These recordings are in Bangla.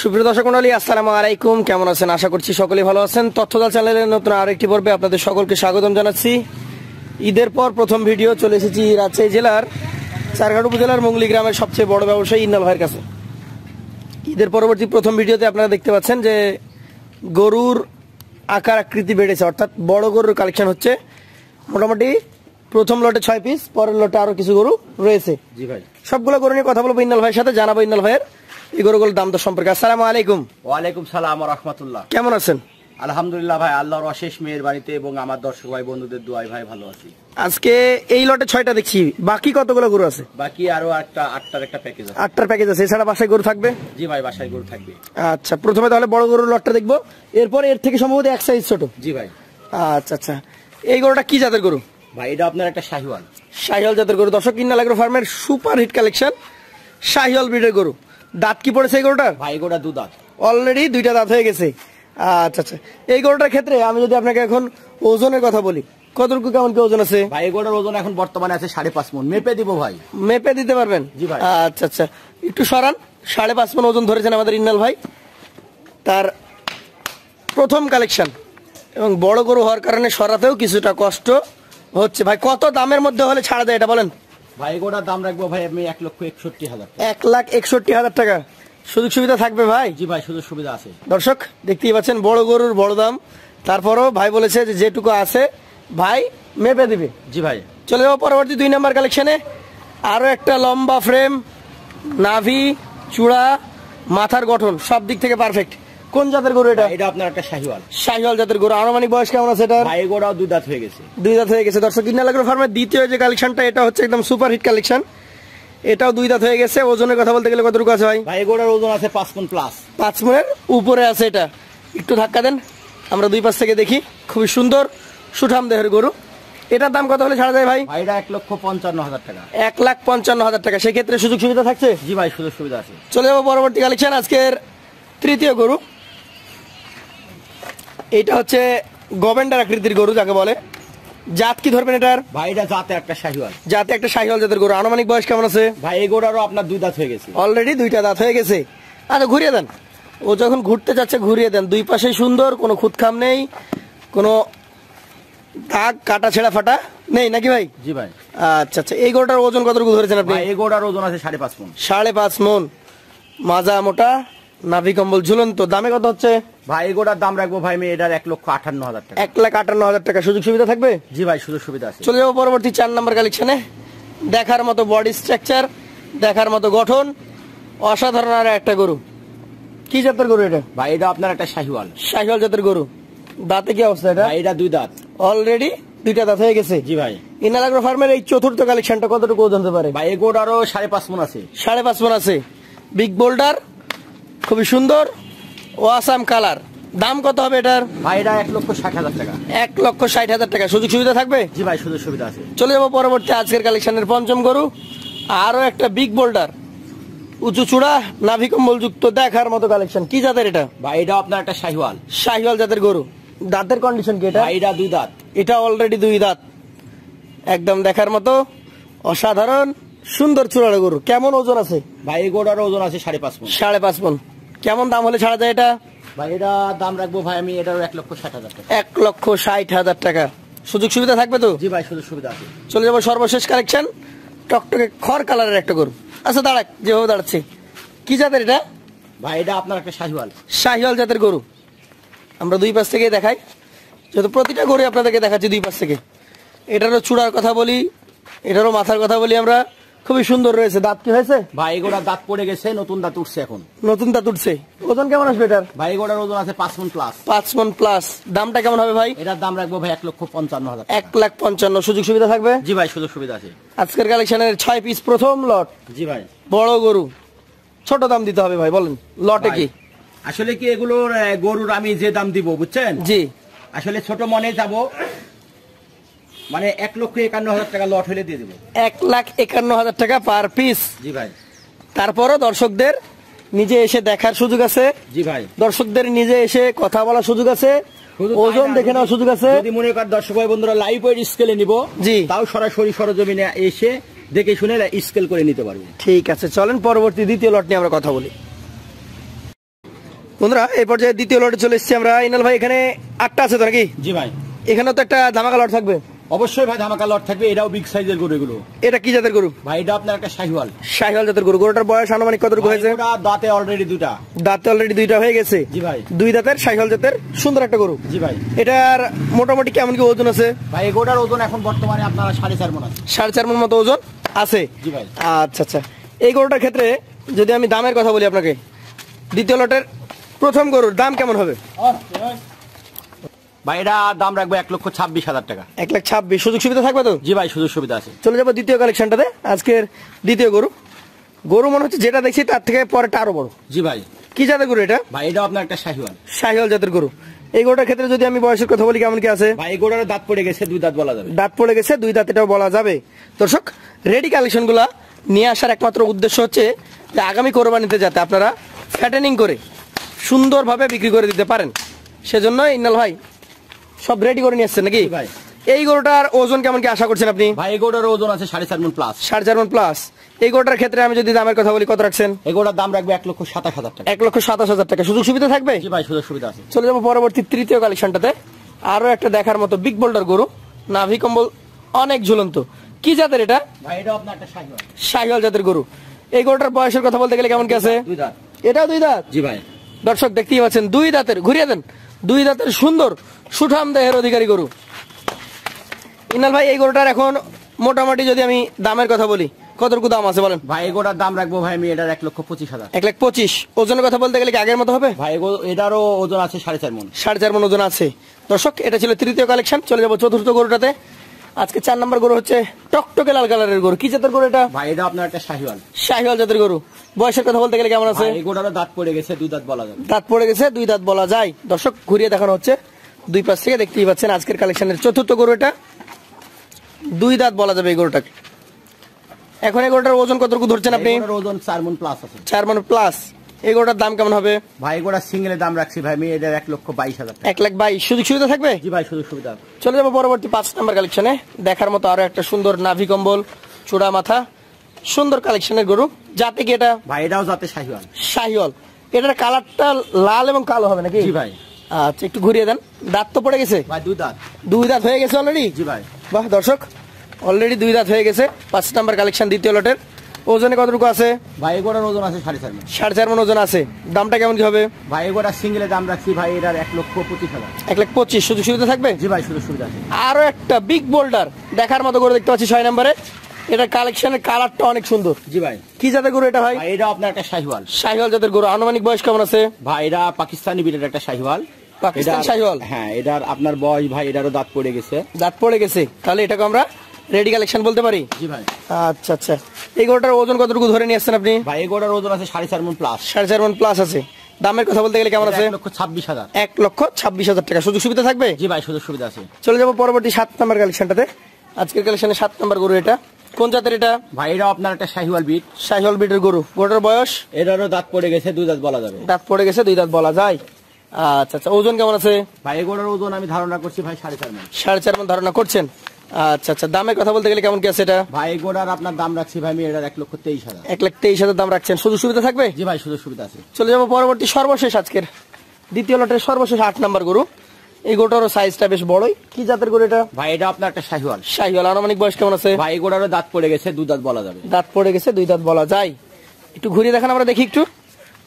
সুপ্রিয় দর্শক মণ্ডলী, আসসালামু আলাইকুম। কেমন আছেন? আশা করছি সকলেই ভালো আছেন। তথ্যজাল চ্যানেলের নতুন আরেকটি পর্বে আপনাদের সকলকে স্বাগতম জানাচ্ছি। ঈদের পর প্রথম ভিডিও চলে এসেছি রাজশাহী জেলার চারঘাট উপজেলার মুঙ্গলি গ্রামের সবচেয়ে বড় ব্যবসায়ী ইন্নাল ভাইয়ের কাছে। ঈদের পরবর্তী প্রথম ভিডিওতে আপনারা দেখতে পাচ্ছেন যে গরুর আকার আকৃতি বেড়েছে, অর্থাৎ বড় গরুর কালেকশন হচ্ছে। মোটামুটি প্রথম লটে 6 পিস, পরের লটে আরো কিছু গরু রয়েছে। জি ভাই, সবগুলো গরু নিয়ে কথা বলবো ইন্নাল ভাইয়ের সাথে, জানাবো ইন্নাল ভাইয়ের এই গরুগুলোর দাম দর সম্পর্কে। আসসালামু আলাইকুম। ওয়ালাইকুম সালাম ওয়া রাহমাতুল্লাহ। কেমন আছেন? আলহামদুলিল্লাহ ভাই, আল্লাহর অশেষ মেহেরবানিতে এবং আমার দর্শক ভাই বন্ধুদের দোয়ায় ভাই ভালো আছি। আজকে এই লটে 6টা দেখছি, বাকি কতগুলো গরু আছে? বাকি আরো আটটার একটা প্যাকেজ আছে। 8টার প্যাকেজ আছে, এছাড়া বাসায় গরু থাকবে? জি ভাই, বাসায় গরু থাকবে। আচ্ছা, প্রথমে তাহলে বড় গরুর লটটা দেখবো, এরপর এর থেকে সম্ভবত এক সাইজ ছোট। জি ভাই। আচ্ছা আচ্ছা, এই গরুটা কি জাতের গরু? ভাই এটা আপনার একটা শাহিওয়াল। শাহিওয়াল জাতের গরু। দর্শক, ইন্নাল এগ্রো ফার্মের সুপার হিট কালেকশন শাহিওয়াল ব্রিডের গরু। দাঁত কি পড়েছে এই গরুটার? ভাই গোটা দু দাঁত, অলরেডি 2টা দাঁত হয়ে গেছে। আচ্ছা আচ্ছা, এই গরুটার ক্ষেত্রে আমি যদি আপনাকে এখন ওজনের কথা বলি, কতটুকু কেমন কি ওজন আছে? ভাই গোটার ওজন এখন বর্তমানে আছে 5.5 মণ। মেপে দিব ভাই? মেপে দিতে পারবেন? জি ভাই। আচ্ছা আচ্ছা, একটু সরান। 5.5 মণ ওজন ধরেছেন আমাদের ইন্নাল ভাই। তার প্রথম কালেকশন এবং বড় গরু হওয়ার কারণে সরাতেও কিছুটা কষ্ট হচ্ছে। ভাই কত দামের মধ্যে হলে ছাড়া দেয় এটা বলেন? ভাই গোটার দাম রাখবো ভাই আমি 1,61,000। 1,61,000 টাকা। সুযোগ সুবিধা থাকবে ভাই? জি ভাই, সুযোগ সুবিধা আছে। দর্শক দেখতেই পাচ্ছেন, বড় গরুর বড় দাম। তারপরও ভাই বলেছে যে যেটুকু আছে ভাই মেপে দিবে। জি ভাই। চলে যাবো পরবর্তী 2 নাম্বার কালেকশনে। আরো একটা লম্বা ফ্রেম, নাভি, চূড়া, মাথার গঠন সব দিক থেকে পারফেক্ট। কোন জাতের গরু এটা? এটা আপনার একটা শাহিওয়াল। শাহিওয়াল জাতের গরু। আনুমানিক বয়স কেমন আছে এটা? ভাই গোটাও 2 দাঁত হয়ে গেছে। 2 দাঁত হয়ে গেছে। দর্শক, ইন্নাল এগ্রো ফার্মের দ্বিতীয় যে কালেকশনটা, এটা হচ্ছে একদম সুপার হিট কালেকশন। এটাও 2 দাঁত হয়ে গেছে। ওজনের কথা বলতে গেলে কতটুকু আছে ভাই? ভাই গোটার ওজন আছে 5 মণ প্লাস। 5 মণের উপরে আছে এটা। একটু ধাক্কা দেন, আমরা দুই পাশ থেকে দেখি। খুবই সুন্দর সুঠাম দেহের গরু। এটার দাম কত হলে ছাড়া যায় ভাই? ভাই এটা 1,55,000 টাকা। 1,55,000 টাকা। সেক্ষেত্রে সুযোগ সুবিধা থাকছে? জি ভাই, সুযোগ সুবিধা আছে। চলে যাবো পরবর্তী কালেকশন, আজকের তৃতীয় গরু। এইটা হচ্ছে গভেন্ডার আকৃতির গরু যাকে বলে। জাত কি ধরবেন এটার? ভাই এটা জাতে একটা শাহিওয়াল। জাতে একটা শাহিওয়াল জাতের গরু। আনুমানিক বয়স কেমন আছে? ভাই এই গরুরও আপনার 2 দাঁত হয়ে গেছে। অলরেডি 2টা দাঁত হয়ে গেছে। আচ্ছা, ঘুরিয়ে দেন। ও যখন ঘুরতে যাচ্ছে ঘুরিয়ে দেন। দুই পাশেই সুন্দর, কোনো খুঁতখাম নেই, কোনো দাগ কাটা ছেঁড়া ফাটা নেই নাকি ভাই? জি ভাই। আচ্ছা আচ্ছা, এই গরুটার ওজন কতটুকু ধরেছেন আপনি? ভাই এই গরুর ওজন আছে 5.5 মণ। 5.5 মণ। মাজা মোটা, নাভি কম্বল ঝুলন্ত। দামে কত হচ্ছে? ভাই এই গরুর দাম রাখবো ভাই আমি এটার 1,58,000 টাকা। 1,58,000 টাকা। সুযোগ সুবিধা থাকবে? জি ভাই, সুযোগ সুবিধা আছে। চলে যাবো পরবর্তী 4 নম্বর কালেকশনে। দেখার মতো বডি স্ট্রাকচার, দেখার মতো গঠন, অসাধারণ আর একটা গরু। কি জাতের গরু এটা? ভাই এটা আপনার একটা শাহিওয়াল। শাহিওয়াল জাতের গরু। দাঁতে কি অবস্থা এটা? ভাই এটা 2 দাঁত। অলরেডি 2টা দাঁত হয়ে গেছে। জি ভাই। ইন্নাল এগ্রো ফার্মের এই চতুর্থ কালেকশনটা কতটুকু ওজন হতে পারে? ভাই এই গরুরও 5.5 মণ আছে। 5.5 মণ আছে। বিগ বোল্ডার, খুবই সুন্দর, ওয়াসাম কালার। দাম কত হবে এটার? ভাই এটা 1,60,000 টাকা। 1,60,000 টাকা। সুযোগ সুবিধা থাকবে? জি ভাই, সুযোগ সুবিধা আছে। চলে যাবো পরবর্তী আজকের কালেকশনের পঞ্চম গরু। আরো একটা বিগ বোল্ডার, উঁচু চূড়া, নাভি কম্বল যুক্ত, দেখার মতো কালেকশন। কি জাতের এটা? ভাই এটা আপনার একটা শাহিওয়াল। শাহিওয়াল জাতের গরু। দাঁতের কন্ডিশন কি এটা? ভাই এটা 2 দাঁত। এটা অলরেডি 2 দাঁত। একদম দেখার মতো অসাধারণ সুন্দর চূড়ার গরু। কেমন ওজন আছে? ভাই এই গরুর ওজন আছে 5.5 মণ। 5.5 মণ। কেমন দাম হলে ছাড়া যায় এটা? ভাই এটা দাম রাখবো ভাই আমি এটার 1,60,000 টাকা। 1,60,000 টাকা। সুযোগ সুবিধা থাকবে তো? জি ভাই, সুযোগ সুবিধা আছে। চলে যাবো সর্বশেষ কালেকশন, টকটকে খড় কালারের একটা গরু। আচ্ছা দাঁড়াক, যেভাবে দাঁড়াচ্ছে। কি জাতের এটা? ভাই এটা আপনার একটা শাহিওয়াল। শাহিওয়াল জাতের গরু। আমরা দুই পাশ থেকে দেখাই, যেহেতু প্রতিটা গরু আপনাদেরকে দেখাচ্ছি দুই পাশ থেকে। এটারও চূড়ার কথা বলি, এটারও মাথার কথা বলি আমরা। খুবই সুন্দর রয়েছে। দাঁত কি হয়েছে? ভাই এই গরুর দাঁত পড়ে গেছে, নতুন দাঁত উঠছে এখন। নতুন দাঁত উঠছে। ওজন কেমন আসবে এটার? ভাই এই গরুর ওজন আছে 5 মণ প্লাস। 5 মণ প্লাস। দামটা কেমন হবে ভাই? এটার দাম রাখবো ভাই 1,55,000 টাকা। 1,55,000। সুযোগ সুবিধা থাকবে? জি ভাই, সুযোগ সুবিধা আছে। আজকের কালেকশনের 6 পিস প্রথম লট। জি ভাই। বড় গরু, ছোট দাম দিতে হবে ভাই, বলেন লটে কি? আসলে কি এগুলোর গরুর আমি যে দাম দিব বুঝছেন? জি। আসলে ছোট মনে যাব, মানে 1,51,000 টাকা লট হলে দিয়ে দেবো। 1,51,000 টাকা পার পিস। জি ভাই। তারপরও দর্শকদের নিজে এসে দেখার সুযোগ আছে। জি ভাই। দর্শকদের নিজে এসে কথা বলার সুযোগ আছে, ওজন দেখে নেওয়ার সুযোগ আছে। যদি মনে করেন দর্শক ভাই বন্ধুরা লাইভ ওয়েট স্কেলে নিব, জি, তাও সরাসরি সরজমিনে এসে দেখে শুনে স্কেল করে নিতে পারবে। ঠিক আছে, চলেন পরবর্তী দ্বিতীয় লট নিয়ে আমরা কথা বলি। বন্ধুরা এই পর্যায়ে দ্বিতীয় লটে চলে এসেছি আমরা। ইনাল ভাই এখানে 8টা আছে তো নাকি? জি ভাই, এখানেও তো একটা ধামাকা লট থাকবে। অবশ্যই ভাই ধামাকা লট থাকবে। এটাও বিগ সাইজের গরু এগুলো। এটা কি জাতের গরু ভাই এটা আপনার একটা শাহিওয়াল। শাহিওয়াল জাতের গরু। গরুটার বয়স আনুমানিক কতটুকু হয়েছে? দাঁতে অলরেডি দুটা। দাঁতে অলরেডি 2টা হয়ে গেছে। জি ভাই, 2 দাঁতের শাহিওয়াল জাতের সুন্দর একটা গরু। জি ভাই, এটার মোটামুটি কেমন কি ওজন আছে? ভাই এই গরুটার ওজন এখন বর্তমানে আপনার 4.5 মণ আছে। 4.5 মণ মতো ওজন আছে। জি ভাই। আচ্ছা আচ্ছা, এই গরুটার ক্ষেত্রে যদি আমি দামের কথা বলি আপনাকে, দ্বিতীয় লটের প্রথম গরুর দাম কেমন হবে? ভাই এটা দাম রাখবো 1,26,000 টাকা। 1,26,000। সুযোগ সুবিধা থাকবে তো? জি ভাই, সুযোগ সুবিধা আছে। চলে যাবো দ্বিতীয় কালেকশনটাতে। আজকের দ্বিতীয় গরু, গরু মনে হচ্ছে যেটা দেখছি তার থেকে পরেরটা আরো বড়। জি ভাই। কি জাতের গরু এটা? ভাই এটা আপনার একটা শাহিওয়াল। শাহিওয়াল জাতের গরু। এই গরুটার ক্ষেত্রে যদি আমি বয়সের কথা বলি কেমন কি আছে? ভাই এই গরুটার দাঁত পড়ে গেছে, 2 দাঁত বলা যাবে। দাঁত পড়ে গেছে, 2 দাঁত এটাও বলা যাবে। দর্শক, রেডি কালেকশন গুলা নিয়ে আসার একমাত্র উদ্দেশ্য হচ্ছে যে আগামী কোরবানিতে যাতে আপনারা ফ্যাটেনিং করে সুন্দরভাবে বিক্রি করে দিতে পারেন, সেজন্য ইন্নাল ভাই সব রেডি করে নিয়ে আসছেন নাকি? ভাই এই গরুটার ওজন কেমন কি আশা করছেন আপনি? ভাই এই গরুটার ওজন আছে 4.5 মণ প্লাস। 4.5 মণ প্লাস। এই গরুটার ক্ষেত্রে আমি যদি দামের কথা বলি কত রাখছেন? এই গরুটার দাম রাখবে 1,27,000 টাকা। 1,27,000 টাকা। সুযোগ সুবিধা থাকবে? জি ভাই, সুযোগ সুবিধা আছে। চলে যাবো পরবর্তী তৃতীয় কালেকশনটাতে। আরো একটা দেখার মতো বিগ বোল্ডার গরু, নাভি কম্বল অনেক ঝুলন্ত। কি জাতের এটা? ভাই এটা আপনার একটা শাহিওয়াল। শাহিওয়াল জাতের গরু। এই গরুটার বয়সের কথা বলতে গেলে কেমন কি আছে? 2 দাঁত। এটাও 2 দাঁত। জি ভাই। দর্শক দেখতেই পাচ্ছেন 2 দাঁতের, ঘুরিয়ে দেন, 2 দাঁতের সুন্দর সুঠাম দেহের অধিকারী গরু। ইনাল ভাই এই গরুটার এখন মোটামুটি যদি আমি দামের কথা বলি কতটুকু দাম আছে বলেন? ভাই এই গরুটার দাম রাখবো ভাই আমি এটার 1,25,000। 1,25,000। ওজনের কথা বলতে গেলে কি আগের মতো হবে? ভাই এটারও ওজন আছে 4.5 মণ। 4.5 মণ ওজন আছে। দর্শক, এটা ছিল তৃতীয় কালেকশন। চলে যাবো চতুর্থ গরুটাতে। আজকে 4 নম্বর গরু হচ্ছে টকটকে লাল কালারের গরু। কি জাতের গরু এটা? ভাই এটা আপনার একটা শাহিওয়াল। শাহিওয়াল জাতের গরু। বয়সের কথা বলতে গেলে কেমন আছে? ভাই এই গরুটারও দাঁত পড়ে গেছে, 2 দাঁত বলা যাবে। দাঁত পড়ে গেছে, 2 দাঁত বলা যায়। দর্শক, ঘুরিয়ে দেখানো হচ্ছে 2 পাশ থেকে, দেখতেই পাচ্ছেন আজকের কালেকশনের চতুর্থ গরু এটা। 2 দাঁত বলা যাবে এই গরুটাকে। এখন এই গরুটার ওজন কতটুকু ধরছেন আপনি? এই গরুটার ওজন 4 মণ প্লাস আছে। 4 মণ প্লাস। এই গরুটার দাম কেমন হবে? ভাই এই গরুটার সিঙ্গেলের দাম রাখছি ভাই আমি এটার 1,22,000 টাকা। 1,22,000। সুযোগ সুবিধা থাকবে? জি ভাই, সুযোগ সুবিধা। চলে যাবো পরবর্তী 5 নম্বর কালেকশনে। দেখার মতো আরো একটা সুন্দর নাভি কম্বল, চূড়া মাথা, সুন্দর কালেকশনের গরু। জাতে কি এটা? ভাই এটাও জাতে শাহিওয়াল। শাহিওয়াল। এটার কালারটা লাল এবং কালো হবে নাকি? জি ভাই। আচ্ছা, একটু ঘুরিয়ে দেন। দাঁত তো পড়ে গেছে? ভাই 2 দাঁত। 2 দাঁত হয়ে গেছে অলরেডি? জি ভাই। বাহ দর্শক, অলরেডি 2 দাঁত হয়ে গেছে। 5 নম্বর কালেকশন দ্বিতীয় লটের। ওজনে কতটুকু আছে? ভাই এই গরুটার ওজন আছে 4.5 মণ। 4.5 মণ ওজন আছে। দামটা কেমন কি হবে? ভাই এই গরুটার সিঙ্গেলের দাম রাখছি ভাই এটার 1,25,000। 1,25,000। সুযোগ সুবিধা থাকবে? জি ভাই, সুযোগ সুবিধা আছে। আরো একটা বিগ বোল্ডার দেখার মতো গরু দেখতে পাচ্ছি 6 নম্বরে। এটা কালেকশনের কালারটা অনেক সুন্দর। জি ভাই। কি জাতের গরু এটা ভাই? ভাই এটা আপনার একটা শাহিওয়াল। শাহিওয়াল জাতের গরু। আনুমানিক বয়স কেমন আছে? ভাই এটা পাকিস্তানি বিটের একটা শাহিওয়াল। পাকিস্তান শাহিওয়াল। হ্যাঁ, এটার আপনার বয়স ভাই এটারও দাঁত পড়ে গেছে। দাঁত পড়ে গেছে, তাহলে এটাকে আমরা রেডি কালেকশন বলতে পারি? জি ভাই। আচ্ছা আচ্ছা, এই গরুটার ওজন কতটুকু ধরে নিয়ে আসছেন আপনি? ভাই এই গরুটার ওজন আছে 4.5 মণ প্লাস। 4.5 মণ প্লাস আছে। দামের কথা বলতে গেলে কেমন আছে? 1,26,000। 1,26,000 টাকা। সুযোগ সুবিধা থাকবে? জি ভাই, সুযোগ সুবিধা আছে। চলে যাবো পরবর্তী 7 নম্বর কালেকশনটাতে। আজকের কালেকশনে 7 নম্বর গরু এটা। কোন জাতের এটা? ভাই এটা আপনার একটা শাহিওয়াল বিট। শাহিওয়াল বিটের গরু। গরুটার বয়স? এটারও দাঁত পড়ে গেছে, 2 দাঁত বলা যাবে। দাঁত পড়ে গেছে, 2 দাঁত বলা যায়। আচ্ছা আচ্ছা, ওজন কেমন আছে? ভাই এই গরুটার ওজন আমি ধারণা করছি ভাই 4.5 মণ। 4.5 মণ ধারণা করছেন। আচ্ছা আচ্ছা, দামের কথা বলতে গেলে কেমন কি আছে এটা? ভাই এই গরুটার আপনার দাম রাখছি ভাই আমি এটার 1,23,000। 1,23,000 দাম রাখছেন। সুযোগ সুবিধা থাকবে? জি ভাই, সুযোগ সুবিধা আছে। চলে যাবো পরবর্তী সর্বশেষ আজকের দ্বিতীয় লটের সর্বশেষ 8 নম্বর গরু। এই গরুটারও সাইজটা বেশ বড়ই। কি জাতের গরু এটা? ভাই এটা আপনার একটা শাহিওয়াল। শাহিওয়াল। আনুমানিক বয়স কেমন আছে? ভাই এই গরুটারও দাঁত পড়ে গেছে, 2 দাঁত বলা যাবে। দাঁত পড়ে গেছে, 2 দাঁত বলা যায়। একটু ঘুরিয়ে দেখান আমরা দেখি একটু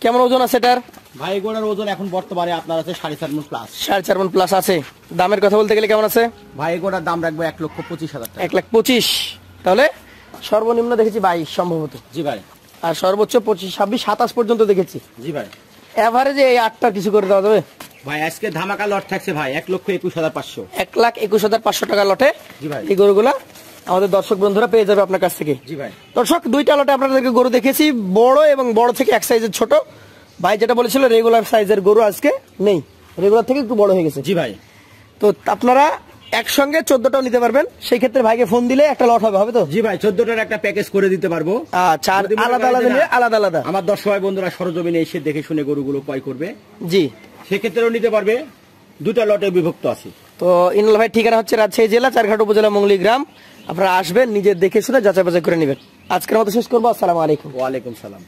কেমন ওজন আছে এটার। ভাই এই গরুটার ওজন এখন বর্তমানে আপনার আছে 4.5 মণ প্লাস। 4.5 মণ প্লাস আছে। দামের কথা বলতে গেলে কেমন আছে? ভাই এই গরুটার দাম রাখবো 1,25,000 টাকা। 1,25,000। তাহলে সর্বনিম্ন দেখেছি 22 সম্ভবত। জি ভাই। আর সর্বোচ্চ 25, 26, 27 পর্যন্ত দেখেছি। জি ভাই। এভারেজে এই 8টা কিছু করে দেওয়া যাবে? ভাই আজকে ধামাকা লট থাকছে ভাই 1,21,500। 1,21,500 টাকা লটে জি ভাই। এই গরুগুলা আমাদের দর্শক বন্ধুরা পেয়ে যাবে আপনার কাছ থেকে। জি ভাই। দর্শক, 2টা লটে আপনাদেরকে গরু দেখেছি, বড় এবং বড় থেকে এক সাইজের ছোট। ভাই যেটা বলেছিল রেগুলার সাইজের গরু আজকে নেই, রেগুলার থেকে একটু বড় হয়ে গেছে। জি ভাই। তো আপনারা একসঙ্গে 14টাও নিতে পারবেন। সেই ক্ষেত্রে ভাইকে ফোন দিলে একটা লট হবে তো? জি ভাই, 14টার একটা প্যাকেজ করে দিতে পারবো। আচ্ছা, আলাদা আলাদা নিলে আলাদা আলাদা। আমার দর্শক ভাই বন্ধুরা সরজমিনে এসে দেখে শুনে গরুগুলো ক্রয় করবে। জি, সেক্ষেত্রেও নিতে পারবে। 2টা লটে বিভক্ত আছে। তো ইনল ভাই ঠিকানা হচ্ছে রাজশাহী জেলা চারঘাট উপজেলা মঙ্গলি গ্রাম। আপনারা আসবেন, নিজে দেখে শুনে যাচাই বাছাই করে নেবেন। আজকের মতো শেষ করবো। আসসালামু আলাইকুম। ওয়ালাইকুম সালাম।